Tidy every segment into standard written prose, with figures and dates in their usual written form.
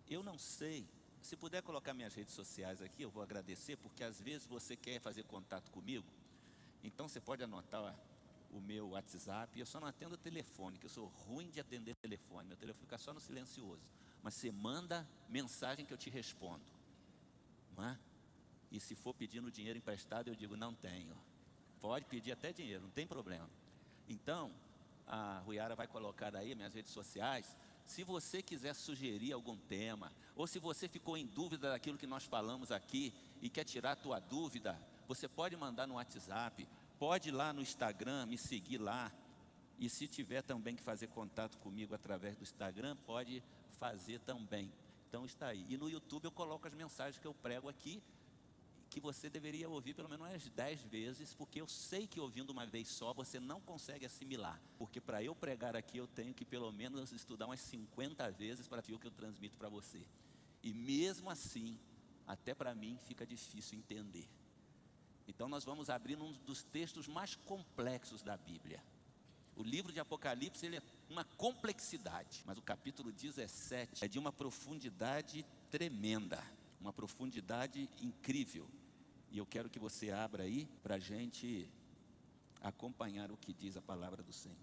Eu não sei, se puder colocar minhas redes sociais aqui, eu vou agradecer, porque às vezes você quer fazer contato comigo, então você pode anotar o meu WhatsApp. Eu só não atendo telefone, que eu sou ruim de atender telefone, meu telefone fica só no silencioso. Mas você manda mensagem que eu te respondo, não é? E se for pedindo dinheiro emprestado, eu digo, não tenho. Pode pedir até dinheiro, não tem problema. Então, a Ruiara vai colocar aí minhas redes sociais. Se você quiser sugerir algum tema, ou se você ficou em dúvida daquilo que nós falamos aqui e quer tirar a tua dúvida, você pode mandar no WhatsApp, pode ir lá no Instagram, me seguir lá. E se tiver também que fazer contato comigo através do Instagram, pode fazer também. Então está aí. E no YouTube eu coloco as mensagens que eu prego aqui, que você deveria ouvir pelo menos umas 10 vezes, porque eu sei que ouvindo uma vez só você não consegue assimilar. Porque para eu pregar aqui eu tenho que pelo menos estudar umas 50 vezes para ver o que eu transmito para você. E mesmo assim, até para mim fica difícil entender. Então nós vamos abrir um dos textos mais complexos da Bíblia. O livro de Apocalipse, ele é uma complexidade, mas o capítulo 17 é de uma profundidade tremenda, uma profundidade incrível. E eu quero que você abra aí para a gente acompanhar o que diz a palavra do Senhor.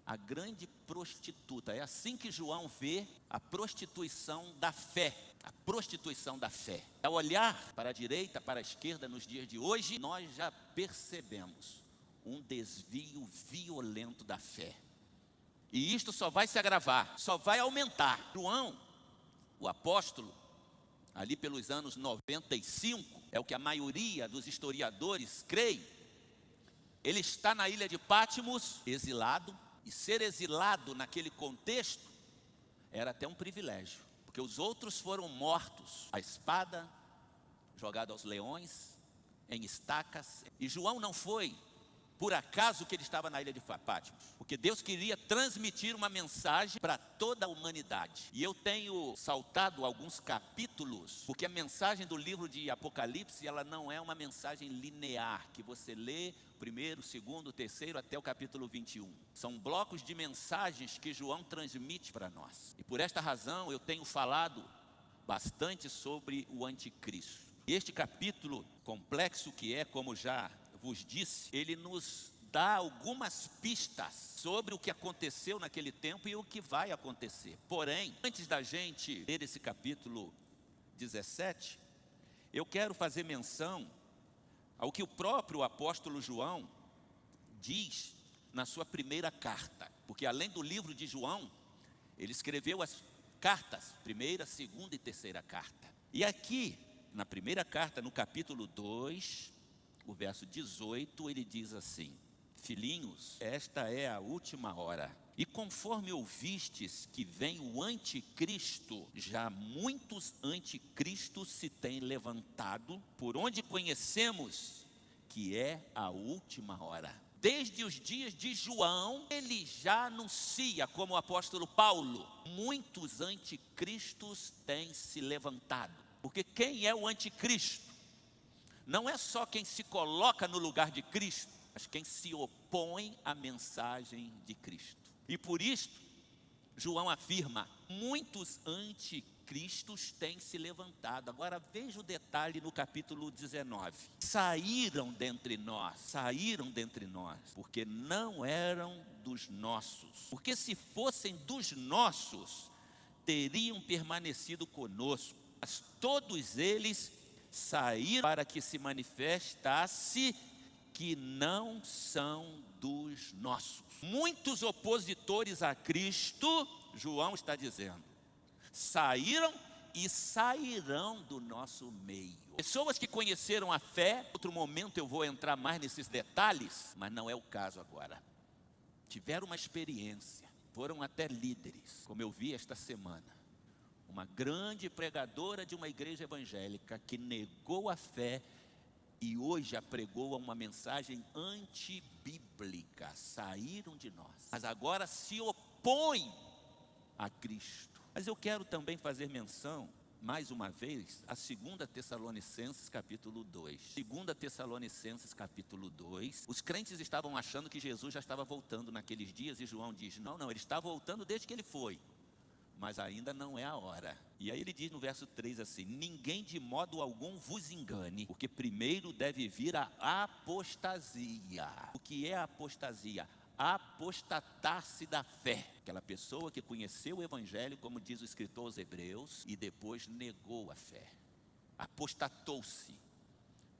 A grande prostituta, é assim que João vê a prostituição da fé. A prostituição da fé. Ao olhar para a direita, para a esquerda nos dias de hoje, nós já percebemos um desvio violento da fé. E isto só vai se agravar, só vai aumentar. João, o apóstolo, ali pelos anos 95, é o que a maioria dos historiadores creem. Ele está na ilha de Patmos, exilado, e ser exilado naquele contexto era até um privilégio, porque os outros foram mortos à espada, jogado aos leões, em estacas, e João não foi por acaso que ele estava na ilha de Patmos, porque Deus queria transmitir uma mensagem para toda a humanidade. E eu tenho saltado alguns capítulos, porque a mensagem do livro de Apocalipse, ela não é uma mensagem linear, que você lê primeiro, segundo, terceiro, até o capítulo 21. São blocos de mensagens que João transmite para nós. E por esta razão eu tenho falado bastante sobre o anticristo. E este capítulo complexo que é, como já vos disse, ele nos dá algumas pistas sobre o que aconteceu naquele tempo e o que vai acontecer. Porém, antes da gente ler esse capítulo 17, eu quero fazer menção ao que o próprio apóstolo João diz na sua primeira carta. Porque além do livro de João, ele escreveu as cartas, primeira, segunda e terceira carta. E aqui, na primeira carta, no capítulo 2, o verso 18, ele diz assim: filhinhos, esta é a última hora. E conforme ouvistes que vem o anticristo, já muitos anticristos se têm levantado, por onde conhecemos que é a última hora. Desde os dias de João, ele já anuncia, como o apóstolo Paulo, muitos anticristos têm se levantado. Porque quem é o anticristo? Não é só quem se coloca no lugar de Cristo, mas quem se opõe à mensagem de Cristo. E por isso, João afirma, muitos anticristos têm se levantado. Agora veja o detalhe no capítulo 19. Saíram dentre nós, porque não eram dos nossos. Porque se fossem dos nossos, teriam permanecido conosco. Mas todos eles saíram para que se manifestasse que não são dos nossos. Muitos opositores a Cristo, João está dizendo, saíram e sairão do nosso meio. Pessoas que conheceram a fé, em outro momento eu vou entrar mais nesses detalhes, mas não é o caso agora. Tiveram uma experiência, foram até líderes, como eu vi esta semana. Uma grande pregadora de uma igreja evangélica que negou a fé e hoje apregou uma mensagem antibíblica. Saíram de nós, mas agora se opõem a Cristo. Mas eu quero também fazer menção, mais uma vez, a 2 Tessalonicenses capítulo 2. 2 Tessalonicenses capítulo 2. Os crentes estavam achando que Jesus já estava voltando naqueles dias e João diz, não, ele está voltando desde que ele foi. mas ainda não é a hora. E aí ele diz no verso 3 assim: ninguém de modo algum vos engane, porque primeiro deve vir a apostasia. O que é a apostasia? Apostatar-se da fé. Aquela pessoa que conheceu o evangelho, como diz o escritor aos Hebreus, e depois negou a fé. Apostatou-se,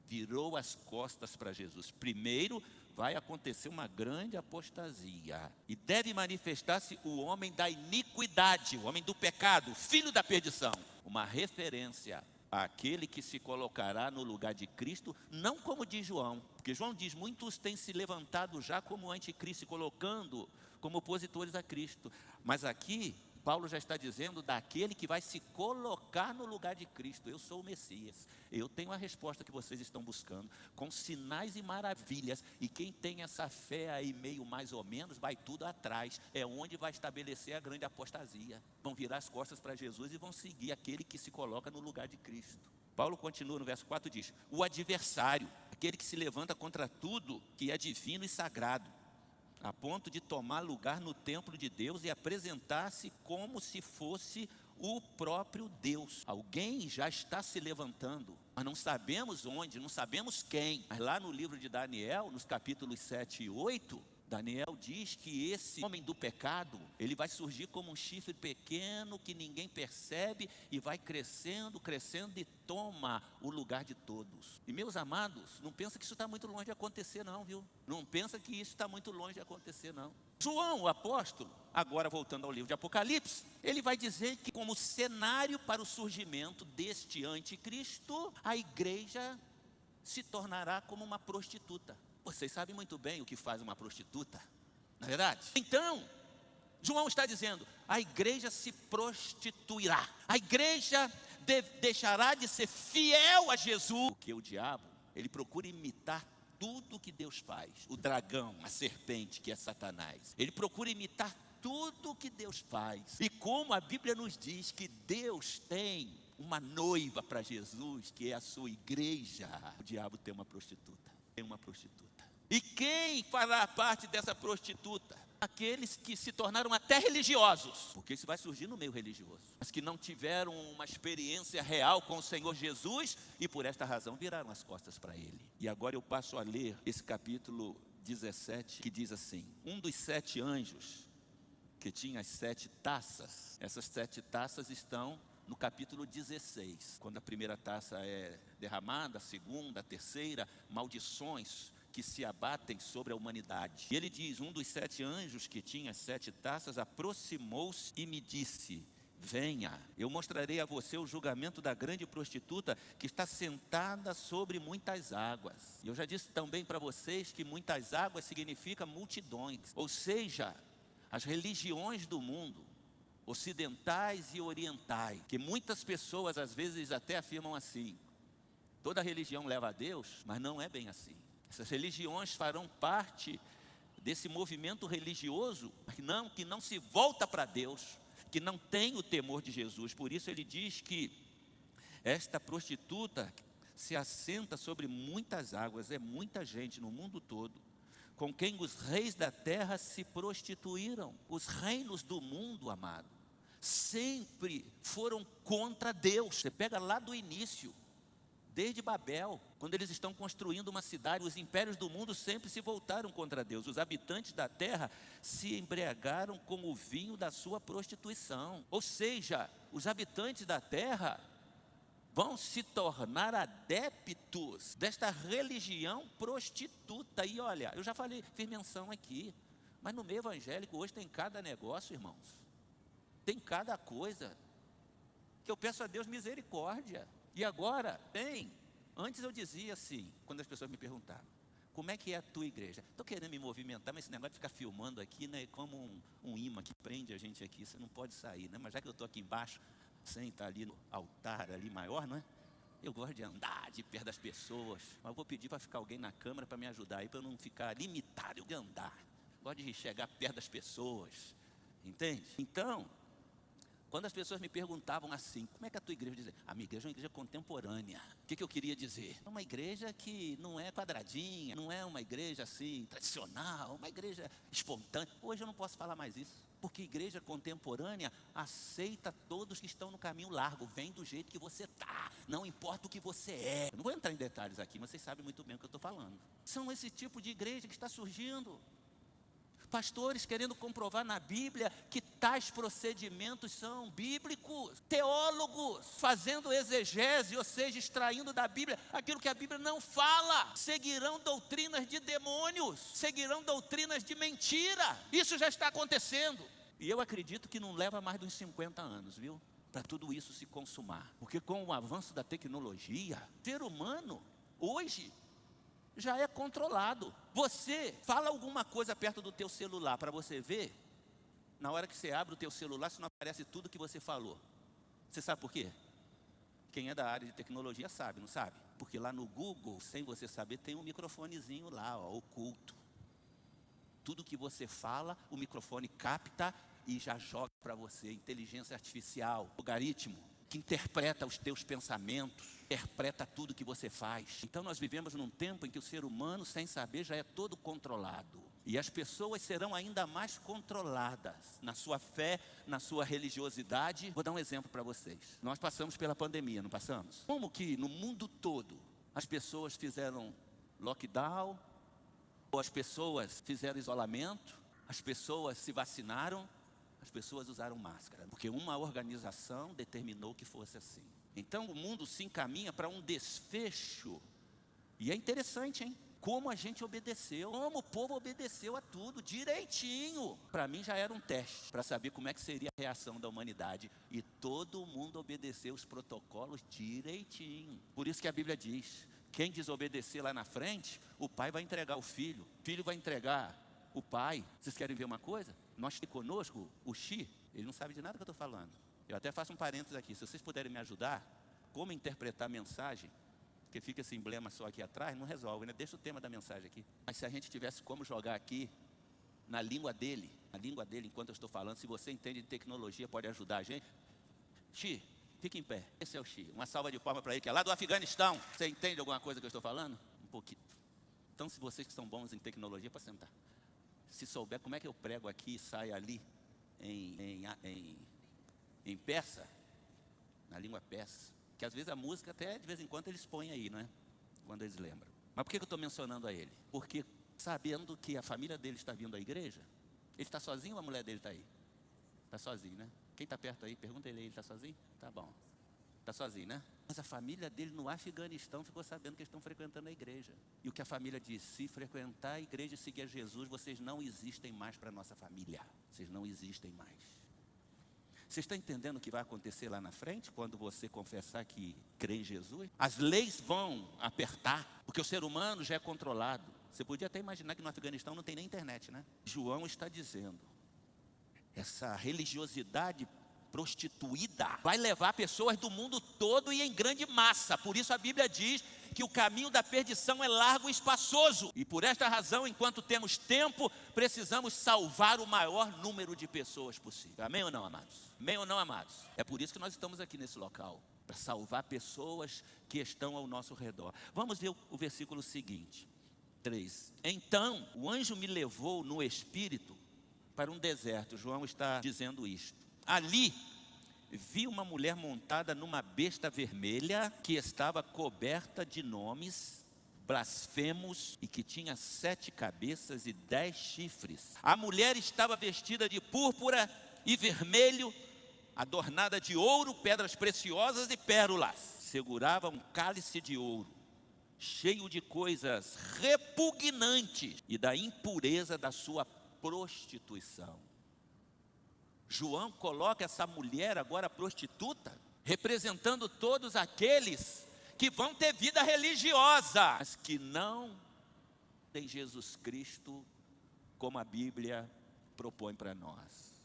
virou as costas para Jesus. Primeiro vai acontecer uma grande apostasia, e deve manifestar-se o homem da iniquidade, o homem do pecado, o filho da perdição. Uma referência àquele que se colocará no lugar de Cristo, não como diz João, porque João diz: muitos têm se levantado já como anticristo, se colocando como opositores a Cristo. Mas aqui Paulo já está dizendo daquele que vai se colocar no lugar de Cristo. Eu sou o Messias, eu tenho a resposta que vocês estão buscando, com sinais e maravilhas, e quem tem essa fé aí meio mais ou menos, vai tudo atrás, é onde vai estabelecer a grande apostasia. Vão virar as costas para Jesus e vão seguir aquele que se coloca no lugar de Cristo. Paulo continua no verso 4, diz: o adversário, aquele que se levanta contra tudo que é divino e sagrado, a ponto de tomar lugar no templo de Deus e apresentar-se como se fosse o próprio Deus. Alguém já está se levantando, mas não sabemos onde, não sabemos quem. Mas lá no livro de Daniel, nos capítulos 7 e 8, Daniel diz que esse homem do pecado, ele vai surgir como um chifre pequeno que ninguém percebe, e vai crescendo, crescendo, e toma o lugar de todos. E meus amados, não pensa que isso está muito longe de acontecer não, viu? Não pensa que isso está muito longe de acontecer não. João, o apóstolo, agora voltando ao livro de Apocalipse, ele vai dizer que como cenário para o surgimento deste anticristo, a igreja se tornará como uma prostituta. Vocês sabem muito bem o que faz uma prostituta, não é verdade? Então, João está dizendo: a igreja se prostituirá, a igreja deixará de ser fiel a Jesus. Porque o diabo, ele procura imitar tudo que Deus faz. O dragão, a serpente, que é Satanás, ele procura imitar tudo que Deus faz. E como a Bíblia nos diz que Deus tem uma noiva para Jesus, que é a sua igreja, o diabo tem uma prostituta. Tem uma prostituta. E quem fará parte dessa prostituta? Aqueles que se tornaram até religiosos, porque isso vai surgir no meio religioso, mas que não tiveram uma experiência real com o Senhor Jesus, e por esta razão viraram as costas para Ele. E agora eu passo a ler esse capítulo 17, que diz assim: um dos 7 anjos que tinha as 7 taças, essas 7 taças estão no capítulo 16, quando a primeira taça é derramada, a segunda, a terceira, maldições que se abatem sobre a humanidade. E ele diz: um dos 7 anjos que tinha as 7 taças aproximou-se e me disse: venha, eu mostrarei a você o julgamento da grande prostituta que está sentada sobre muitas águas. E eu já disse também para vocês que muitas águas significa multidões, ou seja, as religiões do mundo, ocidentais e orientais, que muitas pessoas às vezes até afirmam assim: toda religião leva a Deus, mas não é bem assim. Essas religiões farão parte desse movimento religioso que não se volta para Deus, que não tem o temor de Jesus. Por isso ele diz que esta prostituta se assenta sobre muitas águas, é muita gente no mundo todo, com quem os reis da terra se prostituíram. Os reinos do mundo, amado, sempre foram contra Deus. Você pega lá do início, desde Babel, quando eles estão construindo uma cidade, os impérios do mundo sempre se voltaram contra Deus. Os habitantes da terra se embriagaram com o vinho da sua prostituição. Ou seja, os habitantes da terra vão se tornar adeptos desta religião prostituta. E olha, eu já fiz menção aqui, mas no meio evangélico hoje tem cada negócio, irmãos. Tem cada coisa que eu peço a Deus misericórdia. E agora tem. Antes eu dizia assim, quando as pessoas me perguntavam: como é que é a tua igreja? Estou querendo me movimentar, mas esse negócio de ficar filmando aqui, né, é como um imã que prende a gente aqui, você não pode sair, né? Mas já que eu estou aqui embaixo, sem estar ali no altar ali maior, não é? Eu gosto de andar de perto das pessoas, mas eu vou pedir para ficar alguém na câmera para me ajudar aí, para eu não ficar limitado, eu gosto de andar, gosto de chegar perto das pessoas, entende? Então, quando as pessoas me perguntavam assim: como é que é a tua igreja? Eu dizia: a minha igreja é uma igreja contemporânea. O que eu queria dizer? É uma igreja que não é quadradinha, não é uma igreja assim tradicional, uma igreja espontânea. Hoje eu não posso falar mais isso. Porque a igreja contemporânea aceita todos que estão no caminho largo. Vem do jeito que você está, não importa o que você é. Eu não vou entrar em detalhes aqui, mas vocês sabem muito bem o que eu estou falando. São esse tipo de igreja que está surgindo. Pastores querendo comprovar na Bíblia que tais procedimentos são bíblicos. Teólogos fazendo exegese, ou seja, extraindo da Bíblia aquilo que a Bíblia não fala. Seguirão doutrinas de demônios, seguirão doutrinas de mentira. Isso já está acontecendo. E eu acredito que não leva mais de uns 50 anos, viu? Para tudo isso se consumar. Porque com o avanço da tecnologia, o ser humano, hoje, já é controlado. Você fala alguma coisa perto do teu celular para você ver. Na hora que você abre o teu celular, se não aparece tudo que você falou. Você sabe por quê? Quem é da área de tecnologia sabe, não sabe? Porque lá no Google, sem você saber, tem um microfonezinho lá, ó, oculto. Tudo que você fala, o microfone capta e já joga para você. Inteligência artificial, algoritmo, que interpreta os teus pensamentos, interpreta tudo que você faz. Então nós vivemos num tempo em que o ser humano, sem saber, já é todo controlado. E as pessoas serão ainda mais controladas na sua fé, na sua religiosidade. Vou dar um exemplo para vocês. Nós passamos pela pandemia, não passamos? Como que no mundo todo as pessoas fizeram lockdown, ou as pessoas fizeram isolamento, as pessoas se vacinaram, as pessoas usaram máscara, porque uma organização determinou que fosse assim. Então o mundo se encaminha para um desfecho. E é interessante, hein? Como a gente obedeceu, como o povo obedeceu a tudo, direitinho. Para mim já era um teste, para saber como é que seria a reação da humanidade. E todo mundo obedeceu os protocolos direitinho. Por isso que a Bíblia diz, quem desobedecer lá na frente, o pai vai entregar o filho vai entregar o pai. Vocês querem ver uma coisa? Nós temos conosco o Xi, ele não sabe de nada que eu estou falando. Eu até faço um parênteses aqui, se vocês puderem me ajudar, como interpretar a mensagem, porque fica esse emblema só aqui atrás, não resolve, né? Deixa o tema da mensagem aqui. Mas se a gente tivesse como jogar aqui, na língua dele, enquanto eu estou falando, se você entende de tecnologia, pode ajudar a gente. Xi, fica em pé, esse é o Xi. Uma salva de palmas para ele, que é lá do Afeganistão. Você entende alguma coisa que eu estou falando? Um pouquinho. Então, se vocês que são bons em tecnologia, pode sentar. Se souber como é que eu prego aqui e saio ali em persa, na língua persa, que às vezes a música até de vez em quando eles põem aí, não é? Quando eles lembram. Mas por que eu estou mencionando a ele? Porque sabendo que a família dele está vindo à igreja, ele está sozinho ou a mulher dele está aí? Está sozinho, né? Quem está perto aí, pergunta ele está sozinho? Tá bom. Está sozinho, né? Mas a família dele no Afeganistão ficou sabendo que eles estão frequentando a igreja. E o que a família disse, se frequentar a igreja e seguir a Jesus, vocês não existem mais para a nossa família. Vocês não existem mais. Você está entendendo o que vai acontecer lá na frente, quando você confessar que crê em Jesus? As leis vão apertar, porque o ser humano já é controlado. Você podia até imaginar que no Afeganistão não tem nem internet, né? João está dizendo, essa religiosidade prostituída vai levar pessoas do mundo todo e em grande massa. Por isso a Bíblia diz que o caminho da perdição é largo e espaçoso. E por esta razão, enquanto temos tempo, precisamos salvar o maior número de pessoas possível. Amém ou não, amados? Amém ou não, amados? É por isso que nós estamos aqui nesse local, para salvar pessoas que estão ao nosso redor. Vamos ver o versículo seguinte, 3. Então o anjo me levou no espírito para um deserto. João está dizendo isto. Ali vi uma mulher montada numa besta vermelha que estava coberta de nomes blasfemos e que tinha 7 cabeças e 10 chifres. A mulher estava vestida de púrpura e vermelho, adornada de ouro, pedras preciosas e pérolas. Segurava um cálice de ouro, cheio de coisas repugnantes e da impureza da sua prostituição. João coloca essa mulher agora prostituta, representando todos aqueles que vão ter vida religiosa, mas que não tem Jesus Cristo como a Bíblia propõe para nós.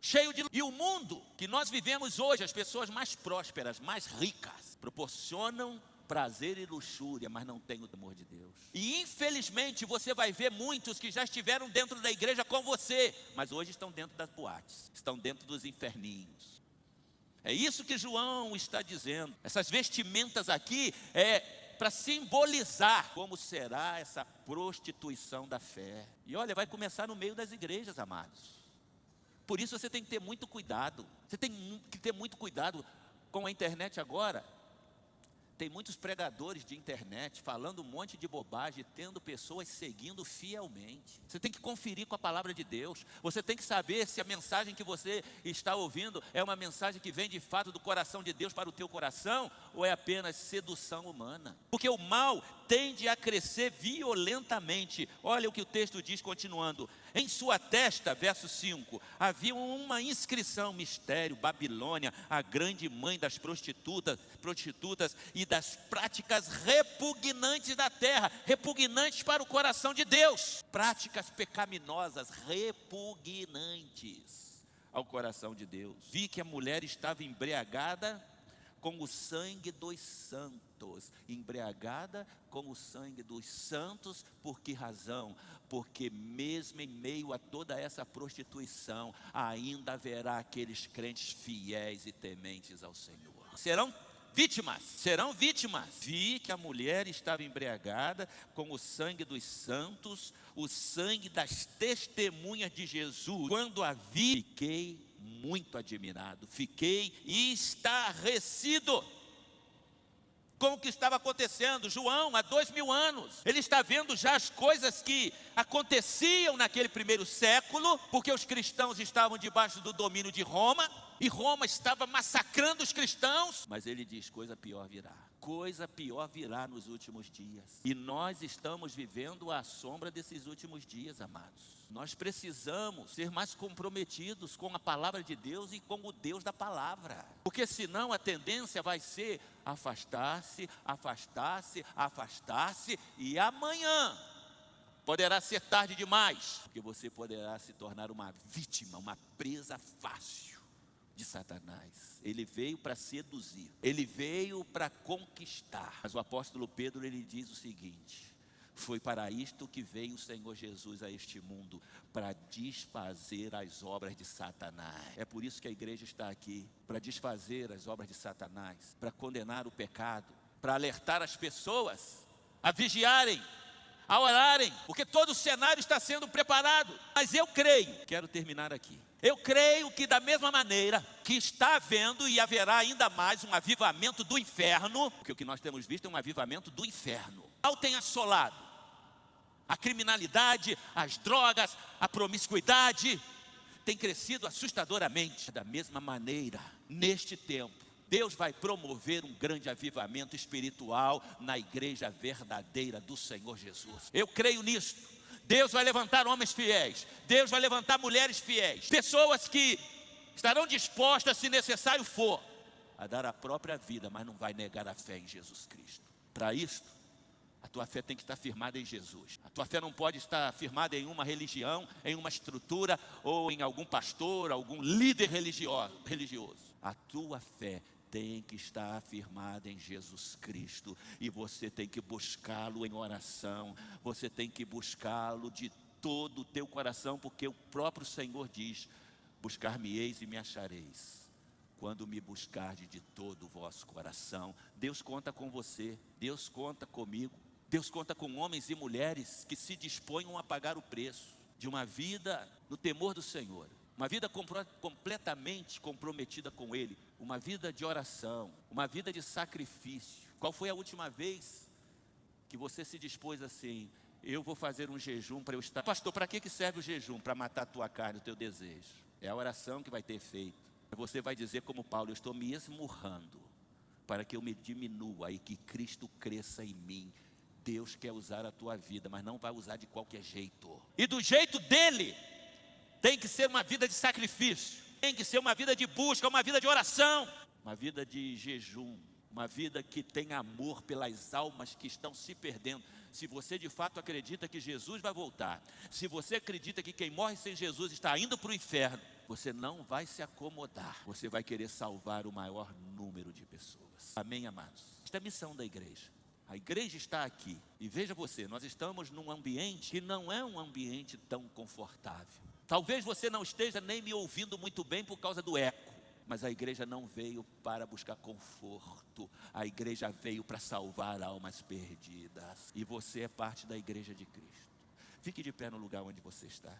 Cheio de... E o mundo que nós vivemos hoje, as pessoas mais prósperas, mais ricas, proporcionam prazer e luxúria, mas não tem o temor de Deus. E infelizmente você vai ver muitos que já estiveram dentro da igreja com você, mas hoje estão dentro das boates, estão dentro dos inferninhos. É isso que João está dizendo. Essas vestimentas aqui é para simbolizar como será essa prostituição da fé. E olha, vai começar no meio das igrejas, amados. Por isso você tem que ter muito cuidado. Você tem que ter muito cuidado com a internet agora. Tem muitos pregadores de internet falando um monte de bobagem, tendo pessoas seguindo fielmente. Você tem que conferir com a palavra de Deus. Você tem que saber se a mensagem que você está ouvindo é uma mensagem que vem de fato do coração de Deus para o teu coração, ou é apenas sedução humana. Porque o mal tende a crescer violentamente. Olha o que o texto diz continuando. Em sua testa, verso 5, havia uma inscrição, mistério, Babilônia, a grande mãe das prostitutas e das práticas repugnantes da terra, repugnantes para o coração de Deus. Práticas pecaminosas, repugnantes ao coração de Deus. Vi que a mulher estava embriagada com o sangue dos santos. Embriagada com o sangue dos santos, por que razão? Porque mesmo em meio a toda essa prostituição, ainda haverá aqueles crentes fiéis e tementes ao Senhor. Serão vítimas. Vi que a mulher estava embriagada com o sangue dos santos, o sangue das testemunhas de Jesus. Quando a vi, fiquei muito admirado, fiquei estarrecido com o que estava acontecendo. João, há 2000 anos, ele está vendo já as coisas que aconteciam naquele primeiro século, porque os cristãos estavam debaixo do domínio de Roma, e Roma estava massacrando os cristãos. Mas ele diz, coisa pior virá nos últimos dias. E nós estamos vivendo à sombra desses últimos dias, amados. Nós precisamos ser mais comprometidos com a palavra de Deus e com o Deus da palavra. Porque senão a tendência vai ser afastar-se, e amanhã poderá ser tarde demais, porque você poderá se tornar uma vítima, uma presa fácil de Satanás. Ele veio para seduzir, ele veio para conquistar. Mas o apóstolo Pedro, ele diz o seguinte: foi para isto que veio o Senhor Jesus a este mundo, para desfazer as obras de Satanás. É por isso que a igreja está aqui, para desfazer as obras de Satanás, para condenar o pecado, para alertar as pessoas a vigiarem, a orarem, porque todo o cenário está sendo preparado. Mas eu creio, quero terminar aqui, eu creio que da mesma maneira que está havendo e haverá ainda mais um avivamento do inferno, porque o que nós temos visto é um avivamento do inferno. Mal tem assolado a criminalidade, as drogas, a promiscuidade, tem crescido assustadoramente. Da mesma maneira, neste tempo, Deus vai promover um grande avivamento espiritual na igreja verdadeira do Senhor Jesus. Eu creio nisso. Deus vai levantar homens fiéis, Deus vai levantar mulheres fiéis, pessoas que estarão dispostas, se necessário for, a dar a própria vida, mas não vai negar a fé em Jesus Cristo. Para isso, a tua fé tem que estar firmada em Jesus. A tua fé não pode estar firmada em uma religião, em uma estrutura, ou em algum pastor, algum líder religioso. A tua fé tem que estar afirmada em Jesus Cristo, e você tem que buscá-lo em oração, você tem que buscá-lo de todo o teu coração, porque o próprio Senhor diz: buscar-me-eis e me achareis, quando me buscardes de todo o vosso coração. Deus conta com você, Deus conta comigo, Deus conta com homens e mulheres que se disponham a pagar o preço de uma vida no temor do Senhor, uma vida completamente comprometida com Ele, uma vida de oração, uma vida de sacrifício. Qual foi a última vez que você se dispôs assim: eu vou fazer um jejum para eu estar... Pastor, para que serve o jejum? Para matar a tua carne, o teu desejo. É a oração que vai ter efeito. Você vai dizer como Paulo: eu estou me esmurrando para que eu me diminua e que Cristo cresça em mim. Deus quer usar a tua vida, mas não vai usar de qualquer jeito. E do jeito dele, tem que ser uma vida de sacrifício, tem que ser uma vida de busca, uma vida de oração, uma vida de jejum, uma vida que tem amor pelas almas que estão se perdendo. Se você de fato acredita que Jesus vai voltar, se você acredita que quem morre sem Jesus está indo para o inferno, você não vai se acomodar, você vai querer salvar o maior número de pessoas. Amém, amados? Esta é a missão da igreja. A igreja está aqui, e veja você, nós estamos num ambiente que não é um ambiente tão confortável. Talvez você não esteja nem me ouvindo muito bem por causa do eco, mas a igreja não veio para buscar conforto, a igreja veio para salvar almas perdidas, e você é parte da igreja de Cristo. Fique de pé no lugar onde você está.